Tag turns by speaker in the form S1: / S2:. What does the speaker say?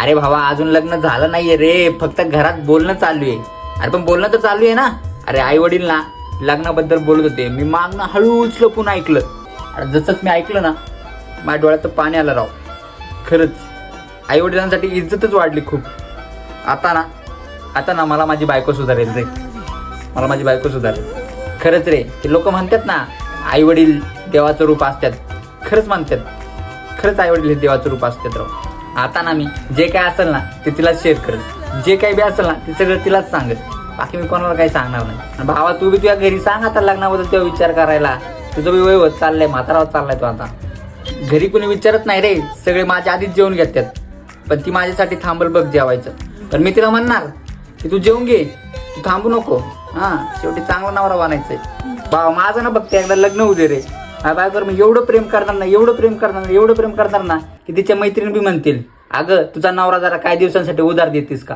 S1: अरे भावा अजून लग्न झालं नाहीये रे, फक्त घरात बोलणं चालू आहे. अरे पण बोलणं तर चालू आहे ना. अरे आई वडील ना लग्नाबद्दल बोलत होते, मी मागणं हळूच लपून ऐकलं. अरे जसंच मी ऐकलं ना माझ्या डोळ्यात पाणी आलं राव. खरंच आई वडिलांसाठी इज्जतच वाढली खूप. आता ना मला माझी बायको सुधारेल रे, मला माझी बायको सुधारेल. खरंच रे, ते लोक म्हणतात ना आई वडील देवाचं रूप असतात, खरंच म्हणतात. खरंच आई वडील हे देवाचं रूप असतात राव. आता ना मी जे काय असेल ना ते तिलाच शेअर करेल, जे काही बी असेल ना ते सगळं तिलाच सांगेल. बाकी मी कोणाला काही सांगणार नाही. आणि भावा तू बी तुझ्या घरी सांग आता लग्नाबद्दल तेव्हा विचार करायला. तुझं बी वय होत चाललंय, म्हातारा होत चाललाय तू आता. घरी कोणी विचारत नाही रे, सगळे माझ्या आधीच जेवून घेतात. पण ती माझ्यासाठी थांबल बघ जेवायचं. पण मी तिला म्हणणार की तू जेवून घे, तू थांबू नको. हा शेवटी चांगला नवरा बनायचंय. भावा माझं ना बघते एकदा लग्न होऊ दे रे. बायकोवर मी एवढं प्रेम करणार ना, एवढं प्रेम करणार ना की तिच्या मैत्रिणी बी म्हणतील, अगं तुझा नवरा जरा काही दिवसांसाठी उधार देतीस का.